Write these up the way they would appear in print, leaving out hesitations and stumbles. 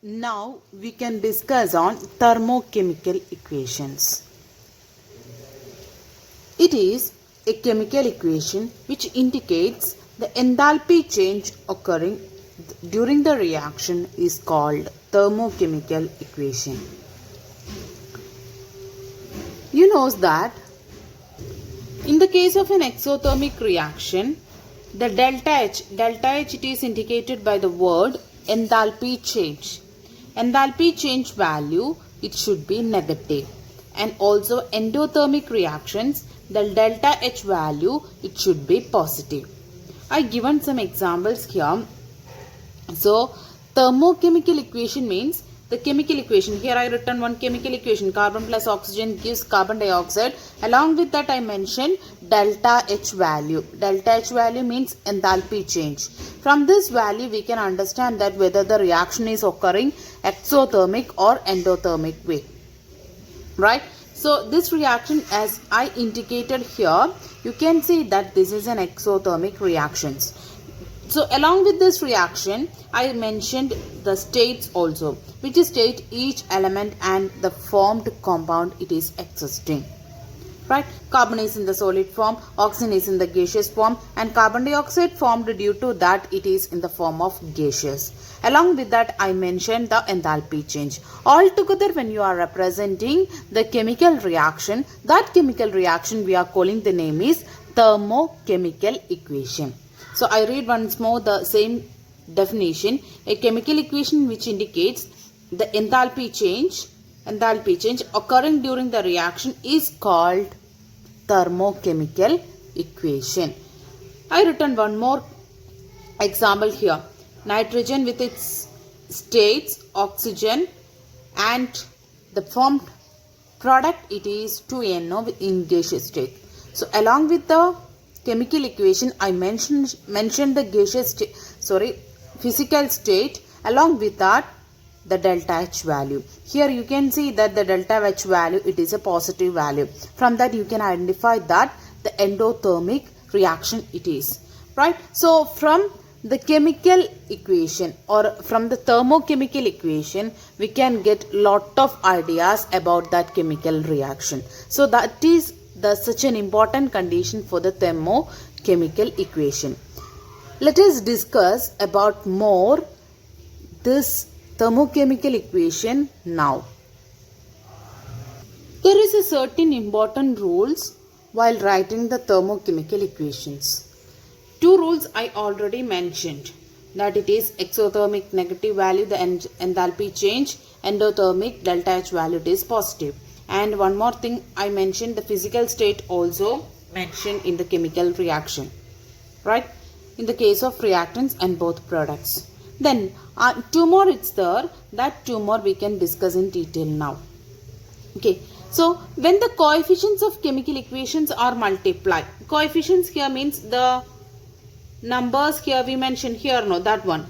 Now we can discuss on thermochemical equations. It is a chemical equation which indicates the enthalpy change occurring during the reaction is called thermochemical equation. You know that in the case of an exothermic reaction, the delta H it is indicated by the word enthalpy change. Enthalpy change value, it should be negative. And also endothermic reactions, the delta H value, it should be positive. I given some examples here. So thermochemical equation means the chemical equation. Here I written one chemical equation. Carbon plus oxygen gives carbon dioxide. Along with that I mentioned delta H value. Delta H value means enthalpy change. From this value we can understand that whether the reaction is occurring exothermic or endothermic way. Right? So this reaction, as I indicated here, you can see that this is an exothermic reaction. So along with this reaction, I mentioned the states also, which state each element and the formed compound it is existing. Right? Carbon is in the solid form, oxygen is in the gaseous form, and carbon dioxide formed due to that it is in the form of gaseous. Along with that, I mentioned the enthalpy change. Altogether, when you are representing the chemical reaction, that chemical reaction we are calling the name is thermochemical equation. So I read once more the same definition. A chemical equation which indicates the enthalpy change occurring during the reaction is called thermochemical equation. I written one more example here. Nitrogen with its states, oxygen, and the formed product it is 2NO in gaseous state. So along with the chemical equation I mentioned the gaseous physical state. Along with that the delta H value. Here you can see that the delta H value it is a positive value. From that you can identify that the endothermic reaction it is. Right? So from the chemical equation or from the thermochemical equation we can get lot of ideas about that chemical reaction. So that is such an important condition for the thermochemical equation. Let us discuss about more this thermochemical equation now. There is a certain important rules while writing the thermochemical equations. Two rules I already mentioned, that it is exothermic negative value the enthalpy change, endothermic delta H value it is positive. And one more thing I mentioned, the physical state also mentioned in the chemical reaction. Right? In the case of reactants and both products. Then two more it's there, that two more we can discuss in detail now. Okay. So when the coefficients of chemical equations are multiplied, coefficients here means the numbers here we mentioned here, no, that one.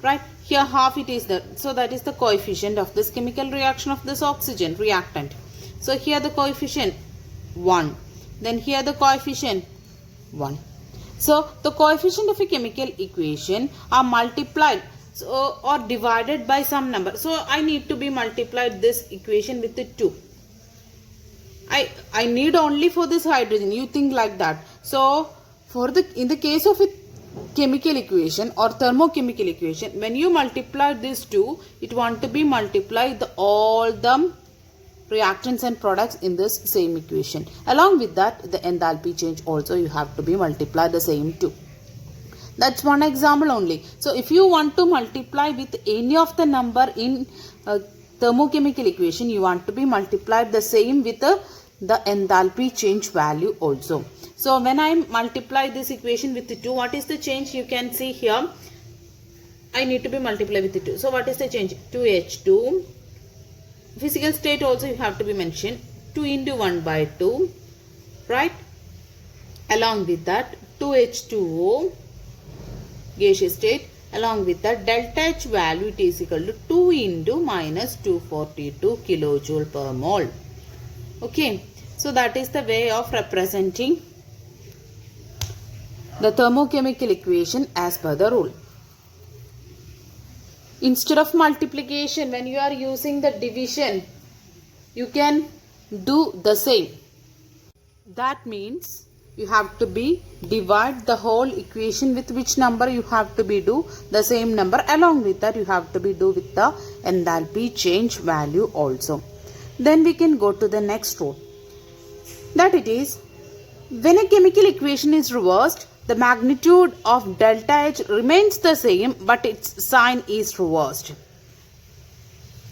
Right? Here half it is there. So that is the coefficient of this chemical reaction of this oxygen reactant. So here the coefficient 1. Then here the coefficient 1. So the coefficient of a chemical equation are multiplied or divided by some number. So I need to be multiplied this equation with the 2. I need only for this hydrogen. You think like that. So in the case of a chemical equation or thermochemical equation, when you multiply this 2, it want to be multiplied all the reactants and products in this same equation. Along with that the enthalpy change also you have to be multiplied the same 2. That's one example only. So if you want to multiply with any of the number in thermochemical equation, you want to be multiplied the same with the enthalpy change value also. So when I multiply this equation with the 2, what is the change? You can see here I need to be multiplied with the 2. So what is the change? 2H2. Physical state also you have to be mentioned, 2 into 1 by 2. Right? Along with that 2H2O gaseous state. Along with that delta H value it is equal to 2 into minus 242 kilojoule per mole. Okay. So that is the way of representing the thermochemical equation as per the rule. Instead of multiplication, when you are using the division, you can do the same. That means you have to be divide the whole equation with which number you have to be do the same number. Along with that, you have to be do with the enthalpy change value also. Then we can go to the next rule. That it is, when a chemical equation is reversed, the magnitude of delta H remains the same but its sign is reversed.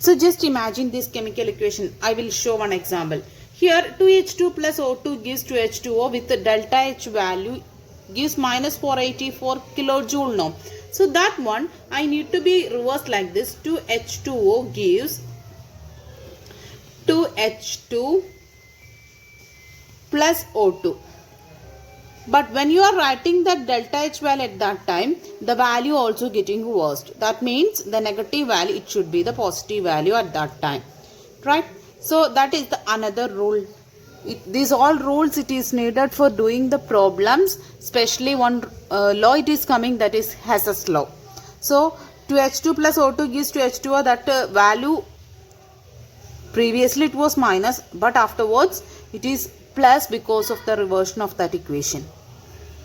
So just imagine this chemical equation. I will show one example. Here 2H2 plus O2 gives 2H2O with the delta H value gives minus 484 kilojoule now. So that one I need to be reversed like this. 2H2O gives 2H2 plus O2. But when you are writing that delta H value at that time, the value also getting reversed. That means the negative value, it should be the positive value at that time. Right? So that is the another rule. These all rules it is needed for doing the problems. Especially one law it is coming, that is Hess's law. So 2H2 plus O2 gives 2H2O. That value previously it was minus, but afterwards it is plus because of the reversion of that equation.